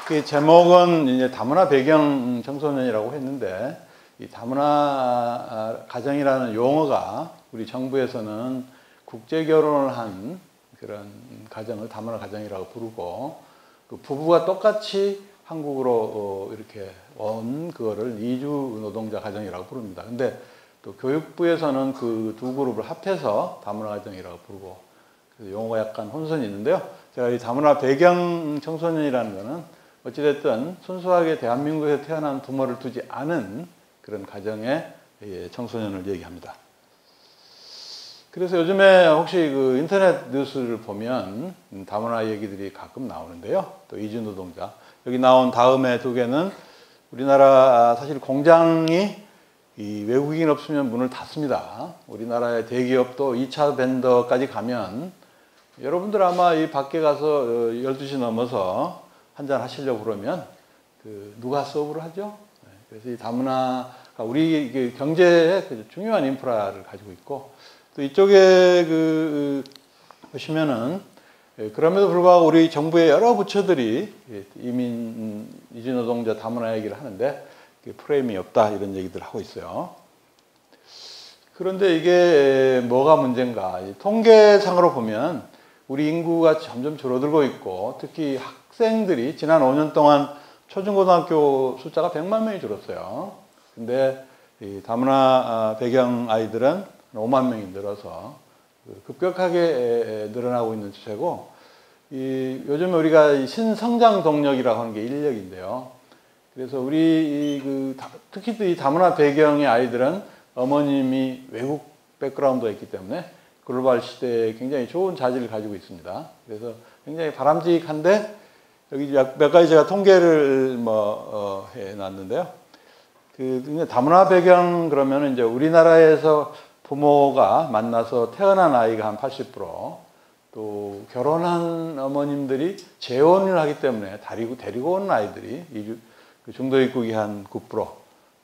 그 제목은 이제 다문화 배경 청소년이라고 했는데, 이 다문화 가정이라는 용어가 우리 정부에서는 국제 결혼을 한 그런 가정을 다문화 가정이라고 부르고, 그 부부가 똑같이 한국으로 이렇게 온 그거를 이주 노동자 가정이라고 부릅니다. 근데 또 교육부에서는 그 두 그룹을 합해서 다문화 가정이라고 부르고, 그래서 용어가 약간 혼선이 있는데요. 제가 이 다문화 배경 청소년이라는 거는 어찌됐든 순수하게 대한민국에서 태어난 부모를 두지 않은 그런 가정의 청소년을 얘기합니다. 그래서 요즘에 혹시 그 인터넷 뉴스를 보면 다문화 얘기들이 가끔 나오는데요. 또 이주 노동자. 여기 나온 다음에 두 개는 우리나라 사실 공장이 이 외국인 없으면 문을 닫습니다. 우리나라의 대기업도 2차 벤더까지 가면 여러분들 아마 이 밖에 가서 12시 넘어서 한잔 하시려고 그러면 누가 서브를 하죠? 그래서 이 다문화가 우리 경제의 중요한 인프라를 가지고 있고, 또 이쪽에 보시면은 그럼에도 불구하고 우리 정부의 여러 부처들이 이민, 이주 노동자 다문화 얘기를 하는데 프레임이 없다 이런 얘기들 하고 있어요. 그런데 이게 뭐가 문제인가? 통계상으로 보면 우리 인구가 점점 줄어들고 있고, 특히 학생들이 지난 5년 동안 초중고등학교 숫자가 100만 명이 줄었어요. 근데 이 다문화 배경 아이들은 5만 명이 늘어서 급격하게 늘어나고 있는 추세고, 요즘 우리가 신성장 동력이라고 하는 게 인력인데요. 그래서 우리 특히 이 다문화 배경의 아이들은 어머님이 외국 백그라운드가 있기 때문에 글로벌 시대에 굉장히 좋은 자질을 가지고 있습니다. 그래서 굉장히 바람직한데, 여기 몇 가지 제가 통계를 해놨는데요. 다문화 배경 그러면 이제 우리나라에서 부모가 만나서 태어난 아이가 한 80%, 또 결혼한 어머님들이 재혼을 하기 때문에 데리고 온 아이들이 중도 입국이 한 9%,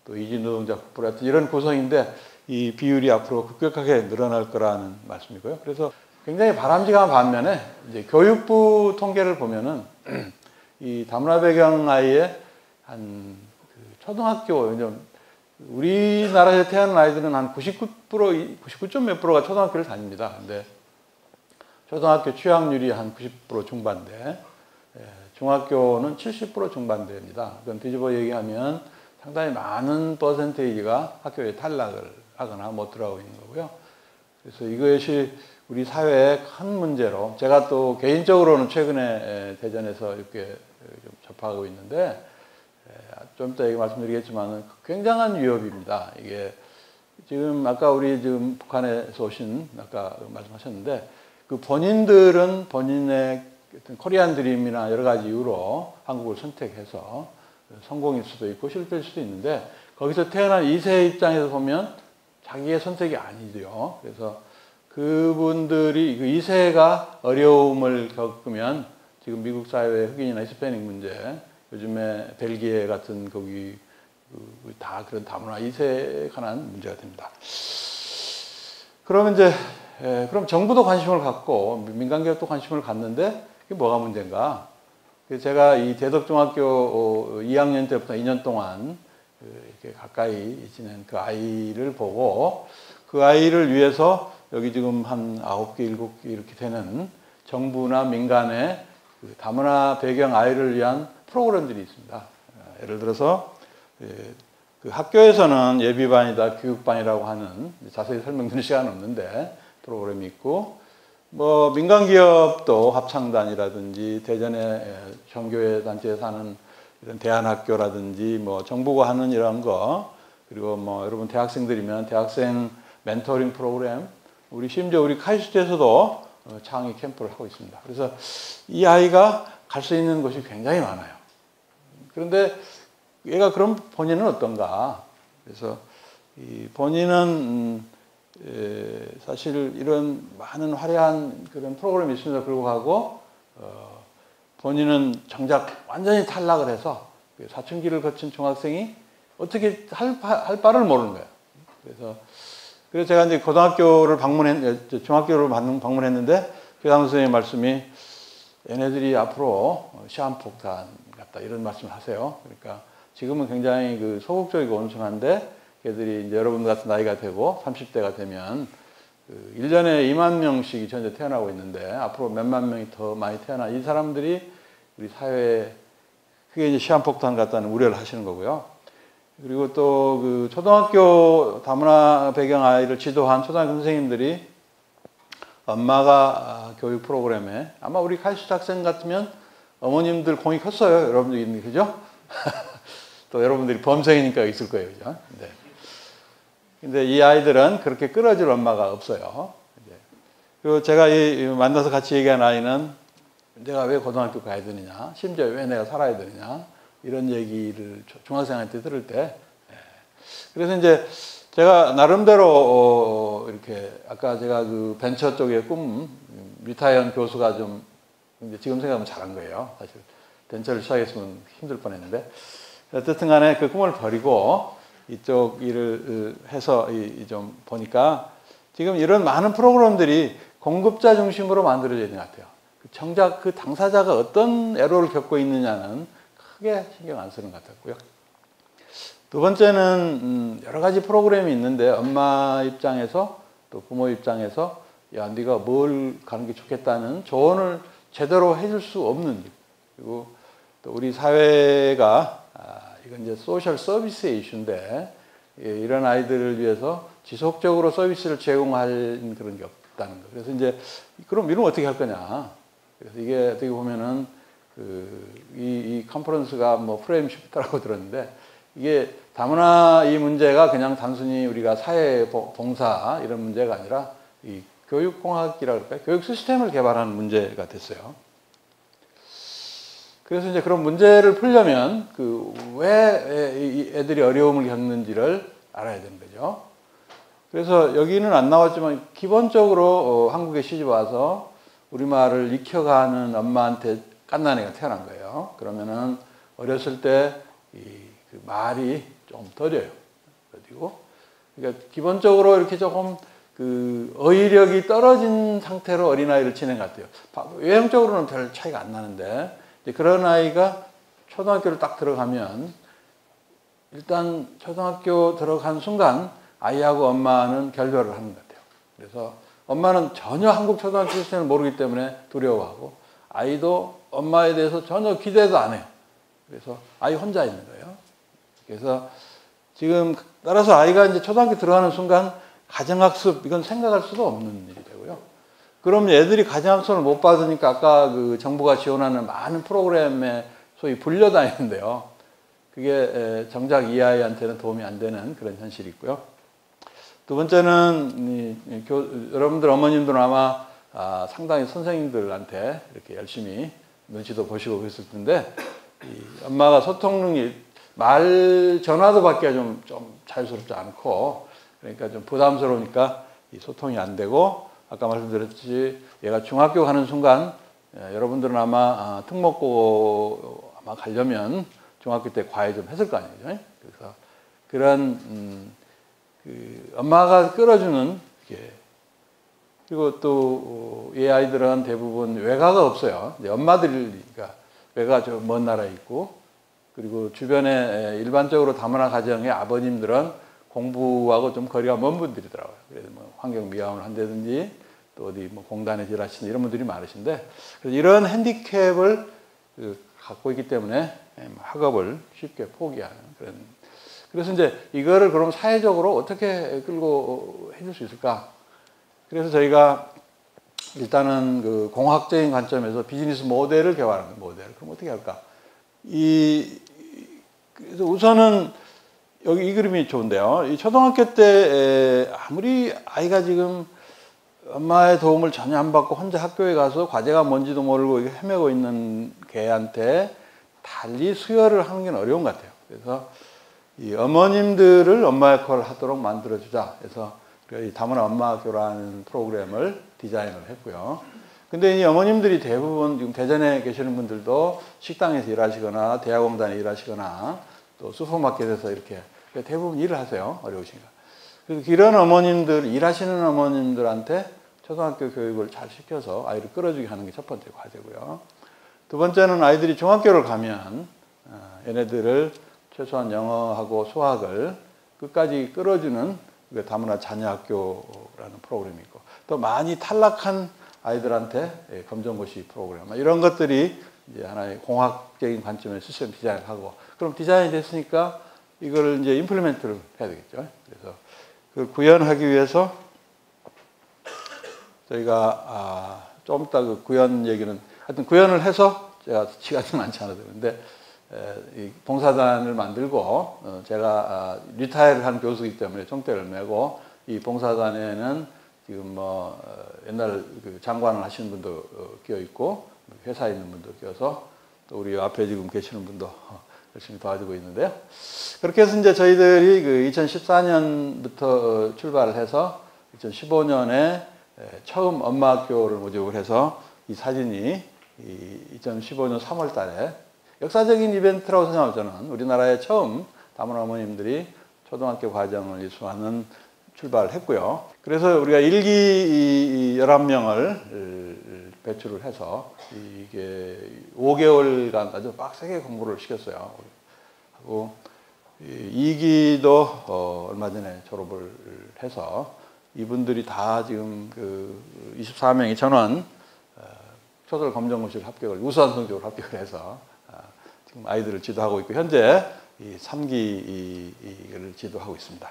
또 이주 노동자 9% 이런 구성인데, 이 비율이 앞으로 급격하게 늘어날 거라는 말씀이고요. 그래서 굉장히 바람직한 반면에 이제 교육부 통계를 보면은 이 다문화 배경 아이의 한 초등학교, 우리나라에서 태어난 아이들은 한 99점 몇 프로가 초등학교를 다닙니다. 근데 초등학교 취학률이 한 90% 중반대, 중학교는 70% 중반대입니다. 그건 뒤집어 얘기하면 상당히 많은 퍼센테이지가 학교에 탈락을 하거나 못 들어가고 있는 거고요. 그래서 이것이 우리 사회의 큰 문제로, 제가 또 개인적으로는 최근에 대전에서 이렇게 좀 접하고 있는데, 좀 이따 말씀드리겠지만 굉장한 위협입니다. 이게 지금 아까 우리 지금 북한에서 오신 아까 말씀하셨는데, 그 본인들은 본인의 코리안 드림이나 여러 가지 이유로 한국을 선택해서 성공일 수도 있고 실패일 수도 있는데, 거기서 태어난 2세 입장에서 보면 자기의 선택이 아니죠. 그래서 그분들이 그 2세가 어려움을 겪으면 지금 미국 사회의 흑인이나 히스패닉 문제, 요즘에 벨기에 같은 거기 다 그런 다문화 2세에 관한 문제가 됩니다. 그러면 이제 그럼 정부도 관심을 갖고 민간기업도 관심을 갖는데 이게 뭐가 문제인가? 제가 이 대덕중학교 2학년 때부터 2년 동안 이렇게 가까이 지낸 그 아이를 보고, 그 아이를 위해서 여기 지금 한 9개, 7개 이렇게 되는 정부나 민간의 다문화 배경 아이를 위한 프로그램들이 있습니다. 예를 들어서 그 학교에서는 예비반이다, 교육반이라고 하는, 자세히 설명드릴 시간은 없는데 프로그램이 있고, 민간기업도 합창단이라든지 대전의 종교회 단체에서 하는 이런 대안학교라든지 정부가 하는 이런 거, 그리고 여러분 대학생들이면 대학생 멘토링 프로그램, 심지어 우리 카이스트에서도 창의 캠프를 하고 있습니다. 그래서 이 아이가 갈 수 있는 곳이 굉장히 많아요. 그런데 얘가 그럼 본인은 어떤가? 그래서 본인은 사실 이런 많은 화려한 그런 프로그램이 있음에도 불구하고 본인은 정작 완전히 탈락을 해서 사춘기를 거친 중학생이 어떻게 할 바를 모르는 거예요. 그래서 제가 이제 중학교를 방문했는데 교장 선생님 말씀이 얘네들이 앞으로 시한폭탄 같은 같다 이런 말씀을 하세요. 그러니까 지금은 굉장히 그 소극적이고 온순한데 걔들이 이제 여러분들 같은 나이가 되고 30대가 되면 그 1년에 2만 명씩이 전체 태어나고 있는데 앞으로 몇만 명이 더 많이 태어나 이 사람들이 우리 사회에 그게 이제 시한폭탄 같다는 우려를 하시는 거고요. 그리고 또 그 초등학교 다문화 배경 아이를 지도한 초등학교 선생님들이 엄마가 교육 프로그램에 아마 우리 칼슈트 학생 같으면 어머님들 공이 컸어요. 여러분들 그죠? 또 여러분들이 범생이니까 있을 거예요. 그죠? 네. 근데 이 아이들은 그렇게 끌어줄 엄마가 없어요. 그리고 제가 만나서 같이 얘기한 아이는 내가 왜 고등학교 가야 되느냐, 심지어 왜 내가 살아야 되느냐, 이런 얘기를 중학생한테 들을 때, 그래서 이제 제가 나름대로 이렇게 아까 제가 그 벤처 쪽의 꿈, 리타이언 교수가 좀 이제 지금 생각하면 잘한 거예요. 사실 벤처를 시작했으면 힘들 뻔했는데 어쨌든 간에 그 꿈을 버리고 이쪽 일을 해서 좀 보니까 지금 이런 많은 프로그램들이 공급자 중심으로 만들어져야 되는 것 같아요. 정작 그 당사자가 어떤 애로를 겪고 있느냐는 크게 신경 안 쓰는 것 같았고요. 두 번째는 여러 가지 프로그램이 있는데 엄마 입장에서 또 부모 입장에서 야 네가 뭘 가는 게 좋겠다는 조언을 제대로 해줄 수 없는 일. 그리고 또 우리 사회가 이건 이제 소셜 서비스의 이슈인데 이런 아이들을 위해서 지속적으로 서비스를 제공할 그런 게 없다는 거. 그래서 이제 그럼 이런 어떻게 할 거냐. 그래서 이게 어떻게 보면은 이 컨퍼런스가 뭐 프레임 시프트라고 들었는데 이게 다문화 이 문제가 그냥 단순히 우리가 사회 봉사 이런 문제가 아니라 이 교육공학이라 그럴까요? 교육 시스템을 개발하는 문제가 됐어요. 그래서 이제 그런 문제를 풀려면 왜 애들이 어려움을 겪는지를 알아야 되는 거죠. 그래서 여기는 안 나왔지만 기본적으로 한국에 시집 와서 우리말을 익혀가는 엄마한테 갓난애가 태어난 거예요. 그러면은 어렸을 때 그 말이 좀 더뎌요. 그리고 그러니까 기본적으로 이렇게 조금 그 어휘력이 떨어진 상태로 어린아이를 지낸 것 같아요. 외형적으로는 별 차이가 안 나는데 이제 그런 아이가 초등학교를 딱 들어가면 일단 초등학교 들어간 순간 아이하고 엄마는 결별을 하는 것 같아요. 그래서 엄마는 전혀 한국 초등학교 시스템을 모르기 때문에 두려워하고 아이도 엄마에 대해서 전혀 기대도 안 해요. 그래서 아이 혼자 있는 거예요. 그래서 지금 따라서 아이가 이제 초등학교 들어가는 순간 가정학습 이건 생각할 수도 없는 일이 되고요. 그럼 애들이 가정학습을 못 받으니까 아까 그 정부가 지원하는 많은 프로그램에 소위 불려다니는데요. 그게 정작 이 아이한테는 도움이 안 되는 그런 현실이 있고요. 두 번째는 여러분들 어머님들은 아마 상당히 선생님들한테 이렇게 열심히 눈치도 보시고 그랬을 텐데 엄마가 소통 능력이 말 전화도 받기가 좀 자유스럽지 않고 그러니까 좀 부담스러우니까 이 소통이 안 되고 아까 말씀드렸듯이 얘가 중학교 가는 순간 여러분들은 아마 특목고 아마 가려면 중학교 때 과외 좀 했을 거 아니에요. 그래서 그런 그 엄마가 끌어주는 게 그리고 또 이 아이들은 대부분 외가가 없어요. 엄마들이니까 외가 저 먼 나라에 있고 그리고 주변에 일반적으로 다문화 가정의 아버님들은 공부하고 좀 거리가 먼 분들이더라고요. 그래서 뭐 환경 미화원을 한다든지 또 어디 뭐 공단에 일하시는 이런 분들이 많으신데 그래서 이런 핸디캡을 갖고 있기 때문에 학업을 쉽게 포기하는 그런. 그래서 이제 이거를 그럼 사회적으로 어떻게 끌고 해줄 수 있을까? 그래서 저희가 일단은 그 공학적인 관점에서 비즈니스 모델을 개발하는 모델. 그럼 어떻게 할까? 그래서 우선은 여기 이 그림이 좋은데요. 이 초등학교 때 아무리 아이가 지금 엄마의 도움을 전혀 안 받고 혼자 학교에 가서 과제가 뭔지도 모르고 헤매고 있는 걔한테 달리 수혈을 하는 게 어려운 것 같아요. 그래서 이 어머님들을 엄마 역할을 하도록 만들어주자. 그래서 이 다문화 엄마학교라는 프로그램을 디자인을 했고요. 근데 이 어머님들이 대부분 지금 대전에 계시는 분들도 식당에서 일하시거나 대학원단에 일하시거나 또 슈퍼마켓에서 이렇게 대부분 일을 하세요. 어려우시니까. 그래서 이런 어머님들, 일하시는 어머님들한테 초등학교 교육을 잘 시켜서 아이를 끌어주게 하는 게 첫 번째 과제고요. 두 번째는 아이들이 중학교를 가면 얘네들을 최소한 영어하고 수학을 끝까지 끌어주는 다문화 자녀학교라는 프로그램이 있고, 또 많이 탈락한 아이들한테 검정고시 프로그램, 이런 것들이 이제 하나의 공학적인 관점의 시스템 디자인을 하고, 그럼 디자인이 됐으니까 이걸 이제 임플리멘트를 해야 되겠죠. 그래서 그걸 구현하기 위해서 저희가 좀 이따 그 구현 얘기는, 하여튼 구현을 해서 제가 시간이 많지 않아서 그런데 이 봉사단을 만들고, 제가 리타이어를 한 교수이기 때문에 총대를 메고, 이 봉사단에는 지금 뭐 옛날 그 장관을 하시는 분도 끼어 있고, 회사에 있는 분도 끼어서, 또 우리 앞에 지금 계시는 분도 열심히 도와주고 있는데요. 그렇게 해서 이제 저희들이 그 2014년부터 출발을 해서 2015년에 처음 엄마학교를 모집을 해서 이 사진이 2015년 3월 달에 역사적인 이벤트라고 생각하고, 저는 우리나라에 처음 다문화 어머님들이 초등학교 과정을 이수하는 출발을 했고요. 그래서 우리가 일기 11명을 배출을 해서 이게 5개월간 아주 빡세게 공부를 시켰어요. 하고 2기도 얼마 전에 졸업을 해서 이분들이 다 지금 그 24명이 전원 초설 검정고시를 합격을, 우수한 성적으로 합격을 해서 지금 아이들을 지도하고 있고, 현재 이 3기를 지도하고 있습니다.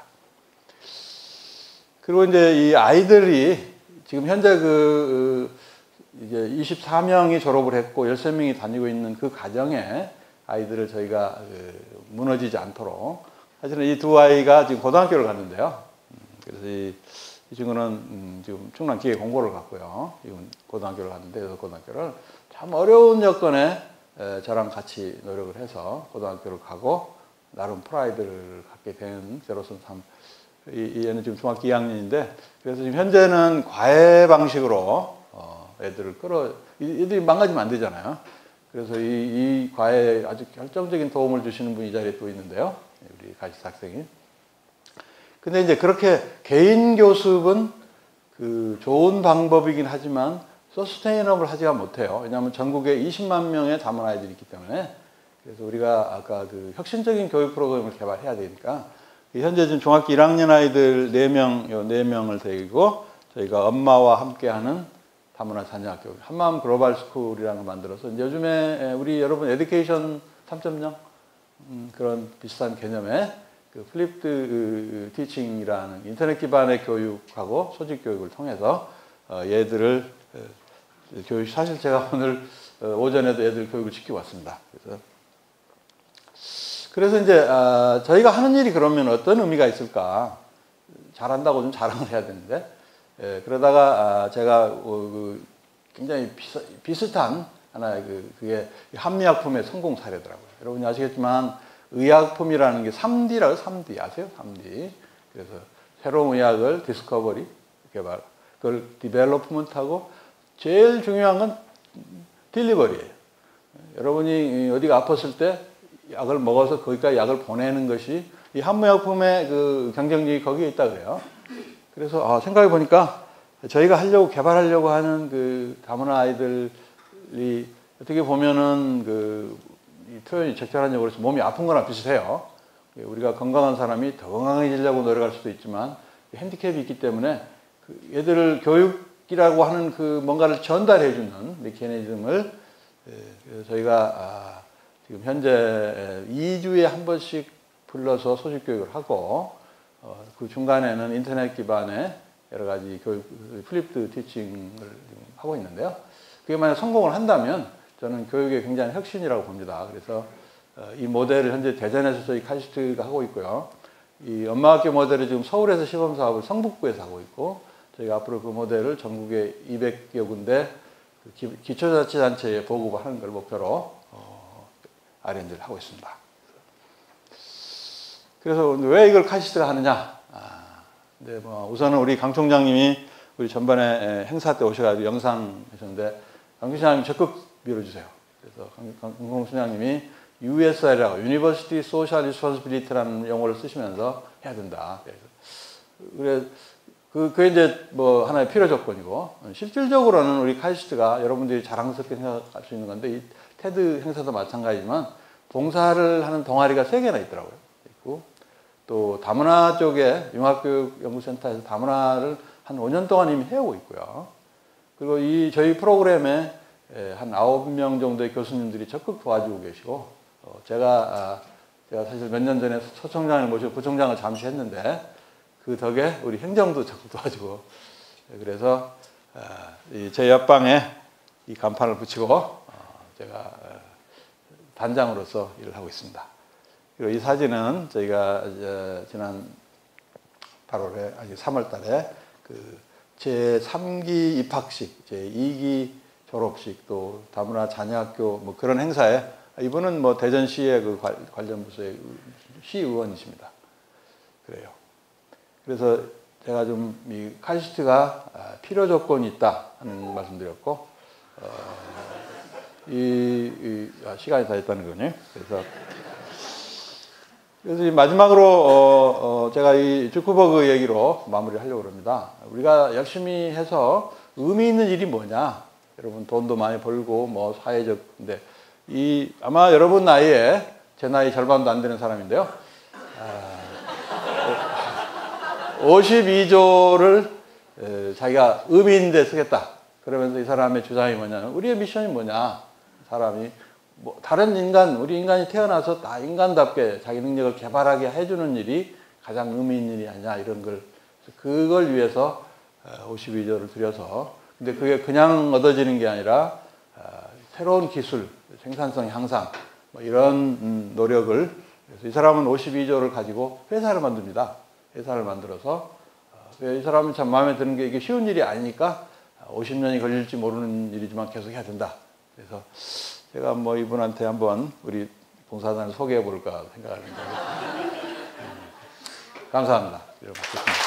그리고 이제 이 아이들이 지금 현재 이제 24명이 졸업을 했고 13명이 다니고 있는 그 가정에 아이들을 저희가 무너지지 않도록, 사실은 이 두 아이가 지금 고등학교를 갔는데요. 그래서 이 친구는 지금 충남 기계공고를 갔고요. 이건 고등학교를 갔는데, 그 고등학교를 참 어려운 여건에 저랑 같이 노력을 해서 고등학교를 가고 나름 프라이드를 갖게 된 제로선 참, 얘는 지금 중학교 2학년인데, 그래서 지금 현재는 과외 방식으로 애들을 애들이 망가지면 안 되잖아요. 그래서 이 과외에 아주 결정적인 도움을 주시는 분이 이 자리에 또 있는데요. 우리 가시스 학생이. 근데 이제 그렇게 개인 교습은 그 좋은 방법이긴 하지만 서스테이너블 하지가 못해요. 왜냐하면 전국에 20만 명의 다문화 아이들이 있기 때문에. 그래서 우리가 아까 그 혁신적인 교육 프로그램을 개발해야 되니까, 현재 지금 중학교 1학년 아이들 4명을 데리고 저희가 엄마와 함께하는 다문화 자녀학교, 한마음 글로벌 스쿨이라는 걸 만들어서, 요즘에 우리 여러분 에듀케이션 3.0 그런 비슷한 개념의 그 플립드 티칭이라는 인터넷 기반의 교육하고 소직 교육을 통해서 얘들을 사실 제가 오늘 오전에도 애들 교육을 시키고 왔습니다. 그래서 이제 저희가 하는 일이 그러면 어떤 의미가 있을까? 잘한다고 좀 자랑을 해야 되는데, 그러다가 제가 굉장히 비슷한 하나의 그게 한미약품의 성공 사례더라고요. 여러분이 아시겠지만 의약품이라는 게 3D라고, 3D 아세요? 3D. 그래서 새로운 의학을 디스커버리, 개발, 그걸 디벨로프먼트하고, 제일 중요한 건 딜리버리예요. 여러분이 어디가 아팠을 때 약을 먹어서 거기까지 약을 보내는 것이 이 한무약품의 그 경쟁력이 거기에 있다 그래요. 그래서 생각해 보니까 저희가 개발하려고 하는 그 다문화 아이들이 어떻게 보면은 이 표현이 적절한지 모르겠어요. 몸이 아픈 거랑 비슷해요. 우리가 건강한 사람이 더 건강해지려고 노력할 수도 있지만 핸디캡이 있기 때문에 얘들을 교육이라고 하는 그 뭔가를 전달해주는 메커니즘을 저희가 지금 현재 2주에 한 번씩 불러서 소식 교육을 하고, 그 중간에는 인터넷 기반의 여러 가지 교육, 플립드 티칭을 하고 있는데요. 그게 만약 성공을 한다면 저는 교육의 굉장히 혁신이라고 봅니다. 그래서 이 모델을 현재 대전에서 저희 카시스트가 하고 있고요. 이 엄마학교 모델을 지금 서울에서 시범 사업을 성북구에서 하고 있고, 저희가 앞으로 그 모델을 전국에 200여 군데 기초자치단체에 보급하는 걸 목표로 R&D를 하고 있습니다. 그래서 왜 이걸 카시스트가 하느냐? 근데 우선은 우리 강 총장님이 우리 전번에 행사 때 오셔가지고 영상 하셨는데, 강 총장님 적극 밀어주세요. 그래서 강 총장님이 USR이라고 University Social Responsibility라는 용어를 쓰시면서 해야 된다. 그래 그게 이제 하나의 필요 조건이고, 실질적으로는 우리 카시스트가 여러분들이 자랑스럽게 생각할 수 있는 건데, 이 테드 행사도 마찬가지지만 봉사를 하는 동아리가 3개나 있더라고요. 있고 또 다문화 쪽에 융합교육연구센터에서 다문화를 한 5년 동안 이미 해오고 있고요. 그리고 저희 프로그램에 한 9명 정도의 교수님들이 적극 도와주고 계시고, 제가 사실 몇 년 전에 서청장을 모시고 부총장을 잠시 했는데, 그 덕에 우리 행정도 적극 도와주고, 그래서 제 옆방에 이 간판을 붙이고, 제가 단장으로서 일을 하고 있습니다. 그리고 이 사진은 저희가 지난 8월에, 아니 3월 달에 제3기 입학식, 제2기 졸업식, 또 다문화 자녀학교 뭐 그런 행사에, 이분은 뭐 대전시의 관련 부서의 시의원이십니다. 그래요. 그래서 제가 좀 이 카이스트가 필요 조건이 있다 하는 말씀드렸고, 시간이 다 됐다는 거군요. 그래서 마지막으로 제가 이 주크버그 얘기로 마무리를 하려고 합니다. 우리가 열심히 해서 의미 있는 일이 뭐냐? 여러분 돈도 많이 벌고 뭐 사회적인데, 아마 여러분 나이에 제 나이 절반도 안 되는 사람인데요. 52조를 자기가 의미 있는 데 쓰겠다. 그러면서 이 사람의 주장이 뭐냐면, 우리의 미션이 뭐냐? 사람이 뭐 다른 우리 인간이 태어나서 다 인간답게 자기 능력을 개발하게 해주는 일이 가장 의미 있는 일이 아니냐, 이런 그걸 위해서 52조를 들여서, 근데 그게 그냥 얻어지는 게 아니라 새로운 기술, 생산성 향상, 뭐 이런 노력을, 그래서 이 사람은 52조를 가지고 회사를 만듭니다. 회사를 만들어서, 이 사람은 참 마음에 드는 게, 이게 쉬운 일이 아니니까 50년이 걸릴지 모르는 일이지만 계속 해야 된다. 그래서 제가 뭐 이분한테 한번 우리 봉사단을 소개해 볼까 생각하는 거예요. 감사합니다. 받겠습니다.